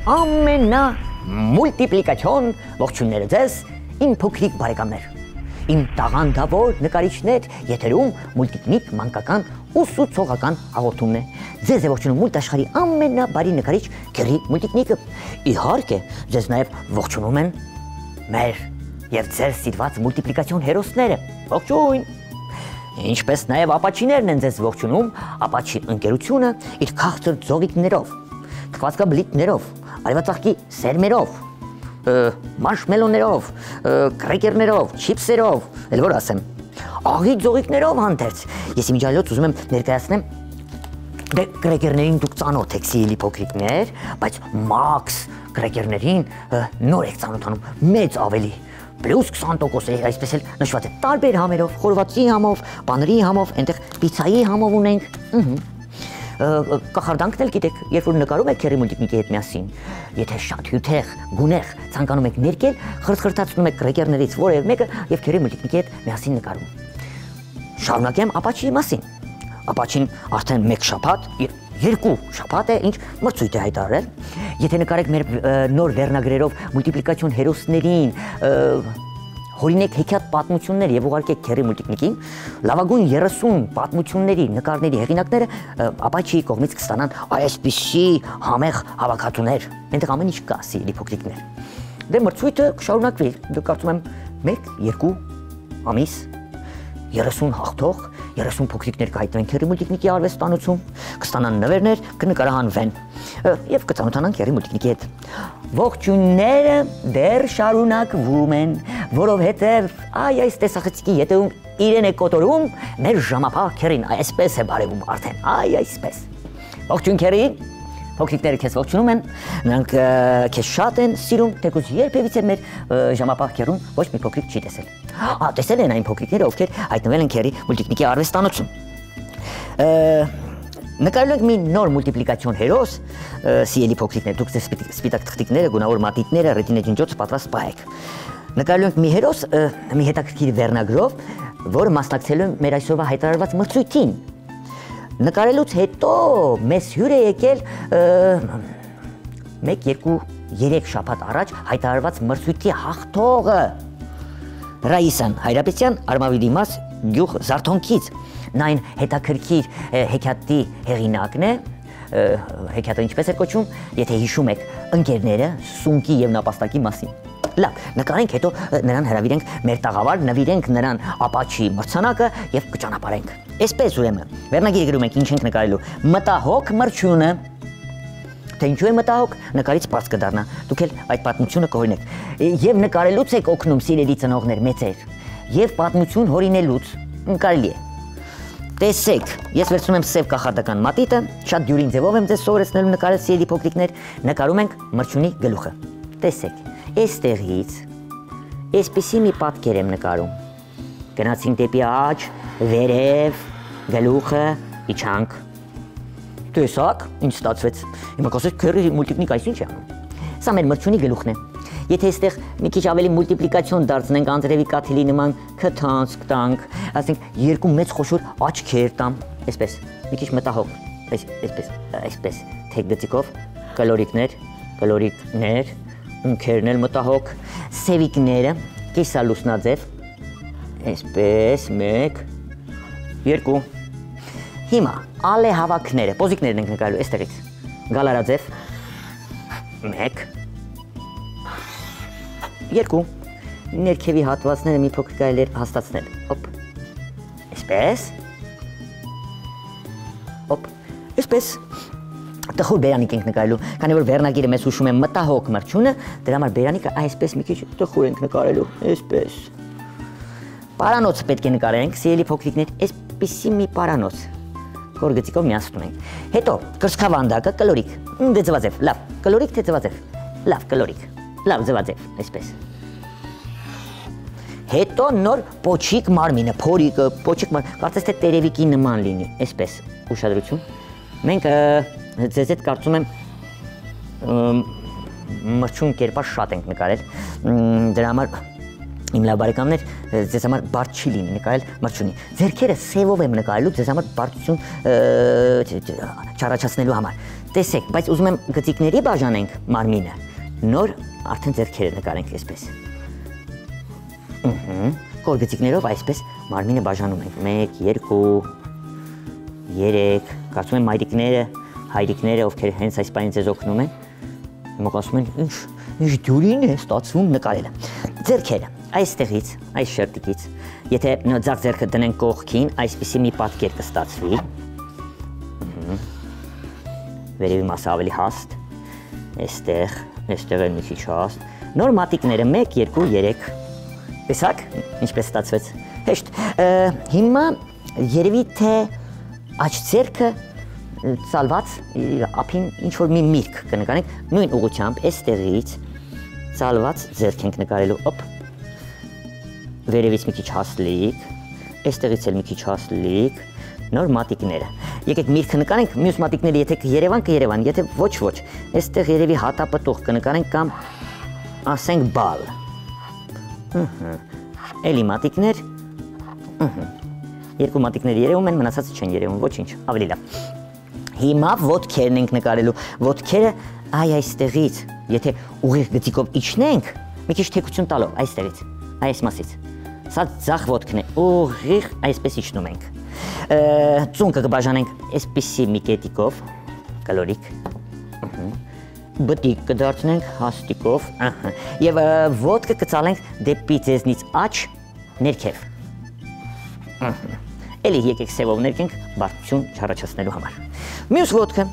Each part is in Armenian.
Ամենա մուլտիպլիկացիոն ողջույնները ձեզ, իմ փոքրիկ բարեկամներ, իմ տաղանդավոր նկարիչներ, եթերում մուլտիկնիկ մանկական ուսուցողական հաղորդումն է, ձեզ է ողջունում մուլտաշխարհի ամենաբարի նկարիչ Քերի Մուլտիկնիկը, իհարկե ձեզ նաև ողջունում են մեր և ձեր սիրված մուլտիպլիկացիոն հերոսները, ողջույն, ինչպես նաև ապաչիներն են ձեզ ողջունում, ապաչի ընկերությունը իր քաղցր ձողիկներով, թխվածքաբլիթներով, արևածաղկի սերմերով, մարշմելոներով, կրեկերներով, չիպսերով, էլ որ ասեմ, աղի ձողիկներով հանդերձ, ես իմիջայլոց ուզում եմ ներկայացնեմ, դե կրեկերներին դուք ծանոթ եք սիրելի փոքրիկներ, բայց մաքս կրեկերներին նոր եք ծանոթանում, մեծ ավելի, պլյուս 20% այսպես էլ նշված է տարբեր համերով, խորովածի համով, պաների համով, այնտեղ պիցայի համով ունենք, կախարդանքն էլ գիտեք, երբ որ նկարում եք Քերի Մուլտիկնիկի հետ միասին, եթե շատ հյութեղ, գունեղ ցանկանում եք ներկել, խրթխրթացնում եք կրեկերներից որևէ մեկը եւ Քերի Մուլտիկնիկի հետ միասին նկարում։ Շարունակեմ ապաչիի մասին։ Ապաչին արդեն 1 շաբաթ, 2 շաբաթ է, ինչ մրցույթ է հայտարարել։ Եթե նկարեք մեր նոր վերնագրերով մուլտիպլիկացիոն հերոսներին, հորինեք հեքիաթ պատմություններ եւ ուղարկեք Քերի Մուլտիկնիկին, լավագույն 30 պատմությունների, նկարների հեղինակները ապաչիի կողմից կստանան այսպիսի համեղ հավաքատուներ։ Այնտեղ ամեն ինչ կա, սիրելի փոքրիկներ։ Դե մրցույթը կշարունակվի, դուք կարծում եմ 1-2 ամիս 30 հաղթող, 30 փոքրիկներ կհայտնվեն Քերի Մուլտիկնիկի արվեստանոցում, կստանան նվերներ, կնկարահանվեն եւ կծանոթանան Քերի Մուլտիկնիկի հետ։ Ողջույնները դեռ շարունակվում են, որովհետեւ այս տեսախցիկի ետևում իրեն է կոտորում մեր ժամապահ Քերին, այսպես է բարևում արդեն, այսպես։ Ողջույն Քերի, փոքրիկները քեզ ողջունում են, նրանք քեզ շատ են սիրում, թեկուզ երբևիցե մեր ժամապահ Քերուն ոչ մի փոքրիկ չի տեսել։ Տեսել են այն փոքրիկները, ովքեր հայտնվել են Քերի Մուլտիկնիկի արվեստանոցում։ Նկարելու ենք մի նոր մուլտիպլիկացիոն հերոս, սիրելի փոքրիկներ, դուք ձեր սպիտակ թղթիկները, գունավոր մատիտները, ռետինե ջնջոցը պատրաստ պահեք։ Նկարելու ենք մի հերոս, մի հետաքրքիր վերնագրով, որը մասնակցել է մեր այսօրվա հայտարարված մրցույթին։ Նկարելուց հետո մեզ հյուր է եկել 1-2-3 շաբաթ առաջ հայտարարված մրցույթի հաղթողը Ռաիսան Հայրապետյան, Արմավիրի մաս գյուղ Զարթոնքից, նա այն հետաքրքիր հեքիաթի հեղինակն է, հեքիաթը ինչպես է կոչվում, եթե հիշում եք ընկերները սունկի և նապաստակի մասին։ Լավ, նկարենք, հետո նրան հրավիրենք մեր տաղավար, նվիրենք նրան ապաչի մրցանակը և կճանապարհենք։ Այսպես ուրեմն, վերնագիրը գրում ենք ինչ ենք նկարելու, մտահոգ մրջյունը, թե ինչու է մտահոգ, նկարից պարզ կդառնա, դուք էլ այդ պատմությունը կհորինեք, և նկարելուց եք օգնում սիրելի ծնողներ մեծեր, և պատմություն հորինելուց, կարելի է։ Տեսեք, ես վերցնում եմ սև կախարդական մատիտը, շատ դյուրին ձևով եմ ձեզ սովորեցնելու նկարել սիրելի փոքրիկներ, նկարում ենք մրջյունի գլուխը։ Տեսեք, այստեղից այսպիսի մի պատկեր եմ նկարում։ Գնացինք դեպի աջ, վերև, գլուխը, իջանք։ Տեսակ, ինչ ստացվեց։ Հիմա կասեք Քերի Մուլտիկնիկ այս ինչ է անում։ Սա մեր մրջյունի գլուխն է։ Եթե այստեղ մի քիչ ավելի մուլտիպլիկացիոն դարձնենք, անձրևի կաթիլի նման քթանցք տանք, ասենք 2 մեծ խոշոր աչքեր տամ, այսպես, մի քիչ մտահոգ, այսպես, թեք գծիկով, կլորիկներ, ունքերն էլ մտահոգ, սևիկները, կիսալուսնաձև, այսպես, 1, 2, հիմա ալեհավաքները, պոզիկներն ենք նկարելու, այստեղից, գալարաձև, 1, 2, ներքևի հատվածները մի փոքր կարելի է հաստացնել, հոպ, այսպես, հոպ, այսպես, տխուր բերանիկ ենք նկարելու, քանի որ վերնագիրը մեզ հուշում է մտահոգ մրջյունը, դրա համար բերանիկը այսպես մի քիչ տխուր ենք նկարելու, այսպես։ Պարանոցը պետք է նկարենք, սիրելի փոքրիկներ, այսպիսի մի պարանոց, որ գծիկով միացնում ենք։ Հետո կրծքավանդակը կլորիկ, դեծվածև, լավ, կլորիկ թե ձվածև, լավ, կլորիկ։ Լավ, ձևաձև, այսպես։ Հետո նոր պոչիկ մարմինը, փորիկը, պոչիկ մարմինը, կարծես թե տերևիկի նման լինի, այսպես, ուշադրություն։ Մենք ձեզ հետ կարծում եմ մրջուն կերպար շատ ենք նկարել, դրա համար իմ լավ բարեկամներ, ձեզ համար բարդ չի լինի նկարել մրջունի։ Ձեռքերը սևով եմ նկարելու ձեզ համար բարդություն չառաջացնելու համար։ Տեսեք, բայց ուզում եմ գծիկների բաժանենք մարմինը, նոր արդեն ձեռքերը նկարենք այսպես։ Կոր գծիկներով այսպես մարմինը բաժանում ենք, 1, 2, 3, կարծում եմ մայրիկները, հայրիկները, ովքեր հենց այս պահին ձեզ օգնում են, Մոք ասում են, ինչ դյուրին է ստացվում նկարելը։ Ձեռքերը, այստեղից, այս շերտիկից, եթե ձախ ձեռքը դնենք կողքին, այսպիսի մի պատկեր կստացվի։ Վերևի մասը ավելի հաստ, այստեղ էլ մի քիչ հաստ։ Նոր մատիկները 1, 2, 3։ Տեսակ, ինչպես ստացվեց։ Հեշտ։ Հիմա երևի թե աջ ձեռքը ծալված ափին ինչ-որ մի միրգ կնկարենք, նույն ուղղությամբ այստեղից ծալված ձեռք ենք նկարելու, օպ, վերևից մի քիչ հասլիկ, այստեղից էլ մի քիչ հասլիկ, նոր մատիկները։ Եկեք միրգը նկարենք, մյուս մատիկները եթե կերևան, եթե ոչ, այստեղ երևի հատապտուղ կնկարենք կամ ասենք բալ։ Էլի մատիկներ, երկու մատիկներ երևում են, մնացածը չեն երևում, ոչինչ, ավելի լավ։ Հիմա ոտքերն ենք նկարելու, ոտքերը այստեղից, եթե ուղիղ գծիկով իջնենք, մի քիչ թեքություն տալով, այստեղից, այս մասից, սա ձախ ոտքն է, ուղիղ այսպես իջնում ենք, ծունկը կբաժանենք այսպիսի մի կետիկով, կլորիկ, բտիկ կդարձնենք հաստիկով, և ոտքը կծալենք դեպի ձեզնից աջ ներքև, էլի եկեք սևով ներքենք բարդություն չառաջացնելու համար։ Մյուս ոտքը,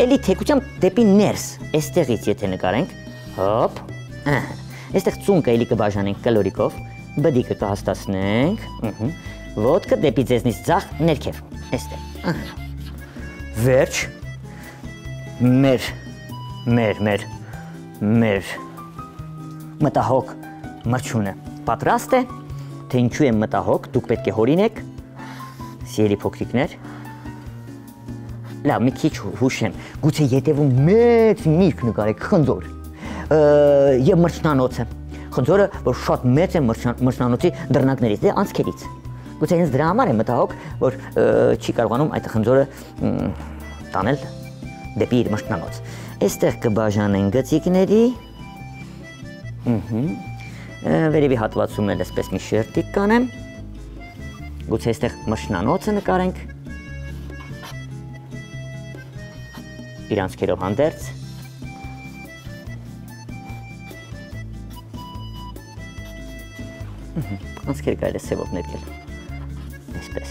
էլի թեքությամբ դեպի ներս, այստեղից եթե նկարենք, հոպ, այստեղ ծունկը էլի կբաժանենք կլորիկով, բդիկը կհաստացնենք, ոտքը դեպի ձեզնից ձախ ներքև, այստեղ, վերջ, մեր մտահոգ մրջունը պատրաստ է, թե ինչու եմ մտահոգ, դուք պետք է հորինեք, սիրելի փոքրիկներ, լավ, մի քիչ հուշեմ, գուցե ետևում մեծ միրգ նկարեք, խնձոր և մրջնանոցը, խնձորը, որ շատ մեծ է մրջնանոցի դռնակներից, դե անցքերից, գուցե հենց դրա համար է մտահոգ, որ չի կարողանում այդ խնձորը տանել դեպի իր մրջնանոց, այստեղ կբաժանեն գծիկների, վերևի հատվածում էլ այսպես մի շերտիկ կանեմ, գուցե այստեղ մրջնանոցը նկարենք, իր անցքերով հանդերձ, անցքերը կարելի է սևով ներկել, այսպես,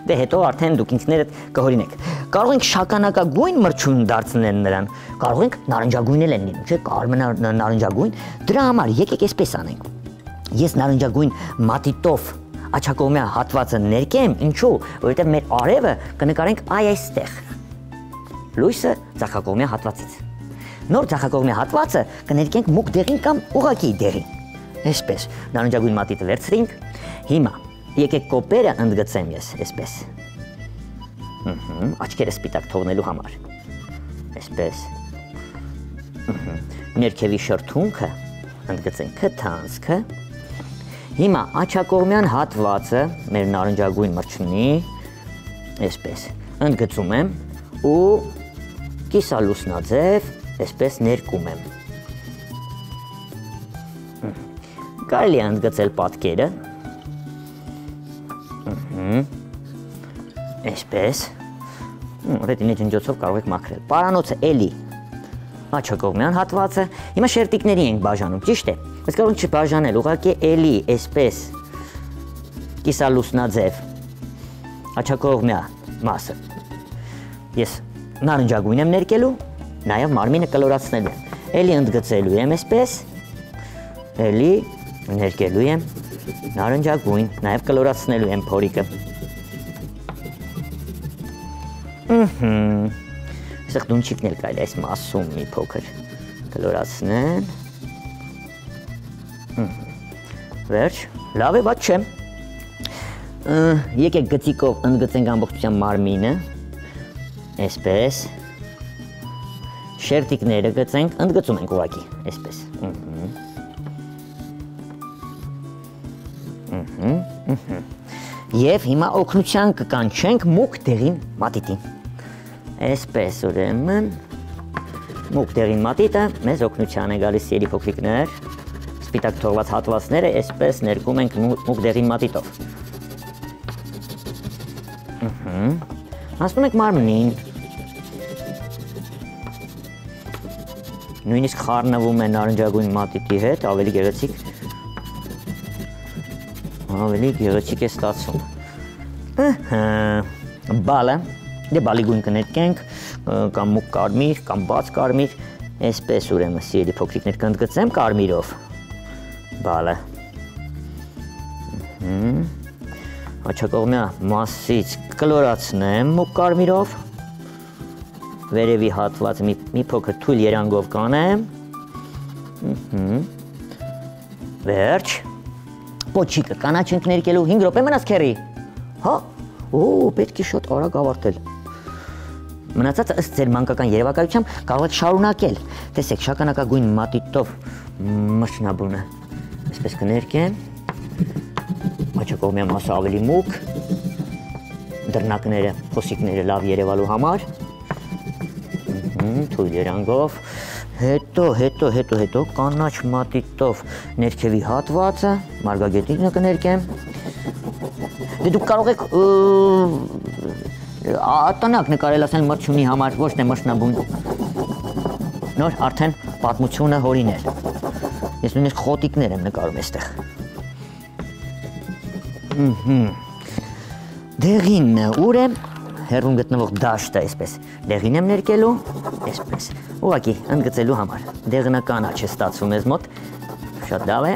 դե հետո արդեն դուք ինքներդ կհորինեք, կարող ենք շագանակագույն մրջուն դարձնել նրան, կարող ենք նարնջագույն էլ են լինում, չէ, կարմիր նարնջագույն, դրա համար եկեք այսպես անենք, ես նարնջագույն մատիտով աչակողմյա հատվածը ներկեմ, ինչու, որովհետև մեր արևը կնկարենք այստեղ, լույսը ձախակողմյա հատվածից, նոր ձախակողմյա հատվածը կներկենք մուգ դեղին կամ ուղղակի դեղին, այսպես, նարնջագույն մատիտը վերցրինք, հիմա եկեք կոպերը ընդգծեմ ես, այսպես, աչքերը սպիտակ թողնելու համար, այսպես, ներքևի շրթունքը ընդգծենք քթանցքը, հիմա աչակողմյան հատվածը մեր նարնջագույն մրջունի, այսպես, ընդգծում եմ ու կիսալուսնաձև, այսպես ներկում եմ, կարելի է ընդգծել պատկերը, այսպես, ռետինե ջնջոցով կարող եք մաքրել, պարանոցը էլի, աչակողմյան հատվածը, հիմա շերտիկների ենք բաժանում, ճիշտ է, բայց կարող ենք չբաժանել, ուղղակի էլի, այսպես, կիսալուսնաձև, աչակողմյա մասը, ես նարնջագույն եմ ներկելու, նաև մարմինը կլորացնելու եմ, էլի ընդգծելու եմ այսպես, էլի ներկելու եմ, նարնջագույն, նաև կլորացնելու եմ փորիկը, Այստեղ դունչիկն էլ կարելի է այս մասում մի փոքր կլորացնել։ Վերջ, լավ է, բաց չէ։ Եկեք գծիկով ընդգծենք ամբողջության մարմինը, այսպես, շերտիկները գծենք, ընդգծում ենք ուղղակի, այսպես։ Եվ հիմա օգնության կկանչենք մուգ դեղին մատիտին։ Այսպես ուրեմն, մուգ դեղին մատիտը մեզ օգնության է գալիս սիրելի փոքրիկներ, սպիտակ թողված հատվածները այսպես ներկում ենք մուգ դեղին մատիտով։ Հասնում ենք մարմնին, նույնիսկ խառնվում է նարնջագույն մատիտի հետ, ավելի գեղեցիկ է ստացվում։ Բալը, դե բալի գույն կներկենք, կամ մուգ կարմիր, կամ բաց կարմիր, այսպես ուրեմն սիրելի փոքրիկներ կընդգծեմ կարմիրով բալը։ Աչակողմյա մասից կլորացնեմ մուգ կարմիրով, վերևի հատվածը մի փոքր թույլ երանգով կանեմ, վերջ, պոչիկը կանաչ ենք ներկելու 5 րոպե մնաց քերի, հա, պետք է շատ արագ ավարտել, մնացածը ըստ ձեր մանկական երևակայությամբ կարող եք շարունակել, տեսեք շագանակագույն մատիտով մրջնաբունը, այսպես կներկեմ, աչակողմյա մասը ավելի մուգ, դռնակները, փոսիկները լավ երևալու համար, թույլ երանգով, հետո կանաչ մատիտով ներքևի հատվածը, մարգագետինը կներկեմ, դուք կարող եք տնակ նկարել ասել մրջյունի համար, ոչ թե մրջնաբուն, նոր արդեն պատմությունը հորինել, ես նույնիսկ խոտիկներ եմ նկարում այստեղ։ Դեղինը ուր է, հեռվում գտնվող դաշտը այսպես, դեղին եմ ներկելու, այսպես, ուղղակի ընդգծելու համար, դեղինը կանաչ է ստացվում ես մոտ, շատ լավ է,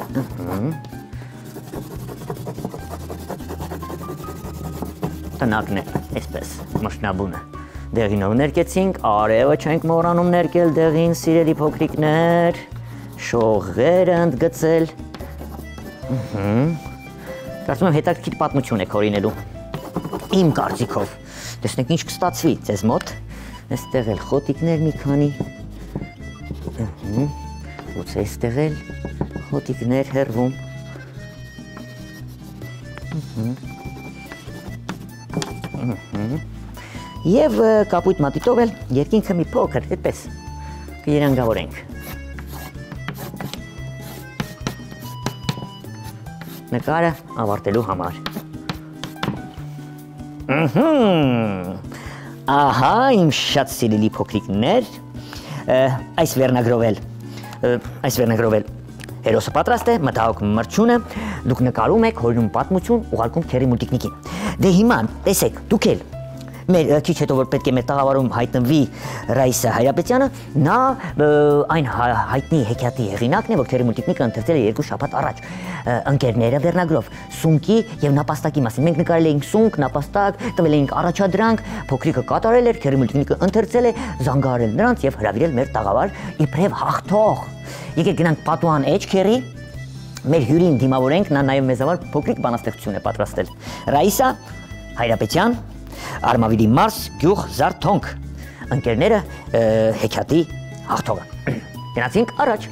տնակն է, այսպես, մրջնաբունը, դեղինով ներկեցինք, արևը չենք մոռանում ներկել դեղին, սիրելի փոքրիկներ, շողերը ընդգծել, կարծում եմ հետաքրքիր պատմություն եք հորինելու, իմ կարծիքով, տեսնենք ինչ կստացվի ձեզ մոտ, այստեղ էլ խոտիկներ մի քանի, ուցե այստեղ էլ խոտիկներ հեռվում, և կապույտ մատիտով էլ երկինքը մի փոքր, այդպես կերանգավորենք, նկարը ավարտելու համար։ Ահա իմ շատ սիրելի փոքրիկներ, այս վերնագրով էլ հերոսը պատրաստ է, մտահոգ մրջյունը, դուք նկարում եք, հորինում պատմություն, ուղարկում քերի մուլտիկնիկին։ Դե հիմա, տեսեք, դուք էլ, մեր քիչ հետո որ պետք է մեր տաղավարում հայտնվի Ռայիսա Հայրապետյանը, նա այն հայտնի հեքիաթի հեղինակն է, որ քերի մուլտիկնիկը ընթերցել է 2 շաբաթ առաջ, ընկերները վերնագրով, սունկի եւ նապաստակի մասին։ Մենք նկարել էինք սունկ, նապաստակ, տվել էինք առաջադրանք, փոքրիկը կատարել էր, քերի մուլտիկնիկը ընթերցել է, զանգահարել նրանց եւ հրավիրել մեր տաղավար իբրև հաղթող։ Եկեք գնանք պատուհան էջ քերի, մեր հյուրին դիմավորենք, նա նաեւ մեզ համար փոքրիկ բանաստեղծություն է պատրաստել։ Ռայիսա Հայրապետյան, Արմավիրի Մարս, գյուղ Զարթոնք, ընկերները հեքիաթի հաղթողը։ Գնացինք առաջ։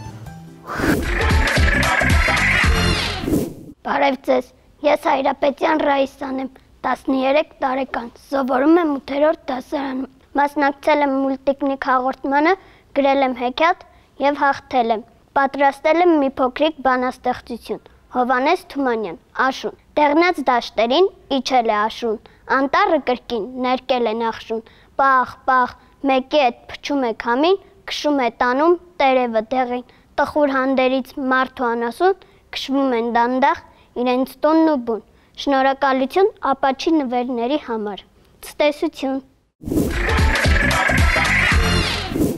Բարև ձեզ, ես Հայրապետյան Ռայիսան եմ, 13 տարեկան, սովորում եմ 8-րդ դասարանում, մասնակցել եմ մուլտիկնիկ հաղորդմանը, գրել եմ հեքիաթ և հաղթել եմ, պատրաստել եմ մի փոքրիկ բանաստեղծություն, Հովհաննես Թումանյան, Աշուն, դեղնած դաշտերին իջել է աշուն, անտառը կրկին ներկել է նախշուն, պախ, պախ, մեկի հետ փչում է քամին, քշում է տանում տերևը դեղին, տխուր հանդերից մարդու անասուն, քշվում են դանդաղ իրենց տունն ու բուն, շնորհակալություն ապաչի նվերների համար, ցտեսություն։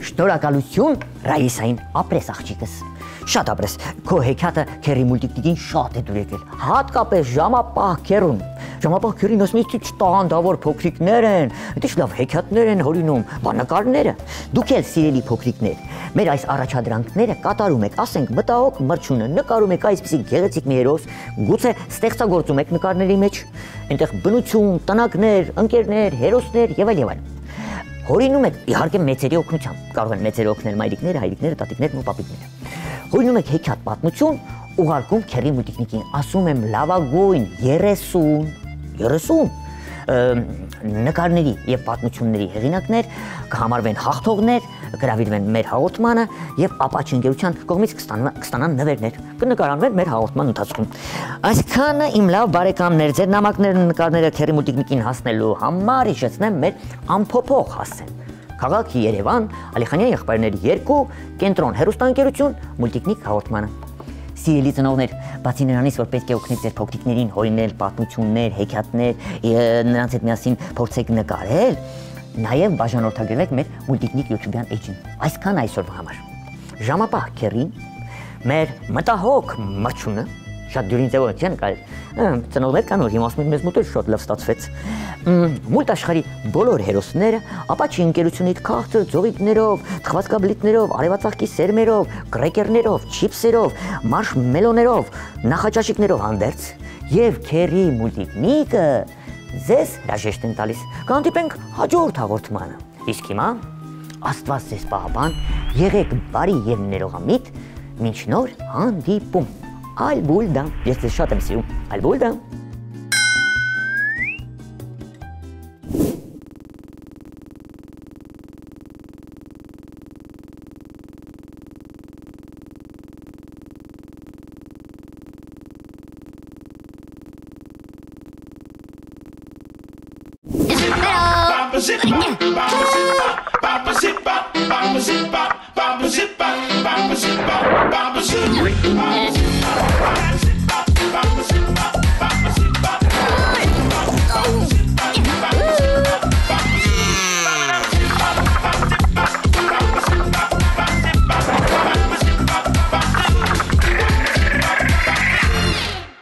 Շնորհակալություն Ռայիսային, ապրես աղջիկս, շատ ապրես, քո հեքիաթը քերի մուլտիկնիկին շատ է դուր եկել, հատկապես ժամապահ քերուն, Ժամապահ քերին ասում է չտաղանդավոր փոքրիկներ են, դա լավ հեքիաթներ են հորինում, բանականները։ Դուք էլ սիրելի փոքրիկներ, մեր այս առաջադրանքները կատարում եք, ասենք մտահոգ մրջյունը նկարում եք այսպիսի գեղեցիկ մի հերոս, գուցե ստեղծագործում եք նկարների մեջ, այնտեղ բնություն, տնակներ, ընկերներ, հերոսներ եւ այլն։ Հորինում եք իհարկե մեծերի օգնությամբ, կարող են մեծերը օգնել մայրիկները, հայրիկները, տատիկներն ու պապիկները։ Հորինում եք հեքիաթ պատմություն, ուղարկում քերի մուտիկնիկին, ասում եմ լավագույն 30 նկարների եւ պատմությունների հեղինակներ կհամարվեն հաղթողներ, գրավիրվեն մեր հաղորդմանը եւ ապաչի ընկերության կողմից կստանան նվերներ, կնկարանվեն մեր հաղորդման ընթացքում։ Այսքանը իմ լավ բարեկամներ, ձեր նամակներն ու նկարները քերի մուտիկնիկին հասնելու համար հիշեցնեմ մեր ամփոփող հասցեն։ Քաղաք Երևան, Ալիխանյան եղբայրների 2, կենտրոն հեռուստաընկերություն, մուլտիկնիկ հաղորդմանը։ Սիրելի ծնողներ, բացի նրանից, որ պետք է օգնեք ձեր փոքրիկներին հորինել պատմություններ, հեքիաթներ, նրանց հետ միասին փորձեք նկարել, նաև բաժանորդագրվեք մեր մուլտիկնիկ YouTube-յան էջին։ Այսքան այսօրվա համար։ Ժամապահ քերին, մեր մտահոգ մրջյունը, շատ դյուրին ձևով չեն կարել, ծնողներ կան, որ հիմա ասում են մեզ մոտ շատ լավ ստացվեց։ Մուլտ աշխարհի բոլոր հերոսները ապաչի ընկերությունից քաղցր ձողիկներով, թխվածքաբլիթներով, արևածաղկի սերմերով, կրեկերներով, չիփսերով, մարշմելոներով, նախաճաշիկներով հանդերձ եւ քերի մուլտիկնիկը ձեզ հրաժեշտ են տալիս։ Կհանդիպենք հաջորդ հաղորդմանը։ Իսկ հիմա Աստված ձեզ պահապան, եղեք բարի եւ ներողամիտ, մինչ նոր հանդիպում։ Ալբուլդա, ես ձեզ շատ եմ սիրում, ալբուլդա։ Bamba zip, bamba zip, bamba zip, bamba zip, bamba zip, bamba zip.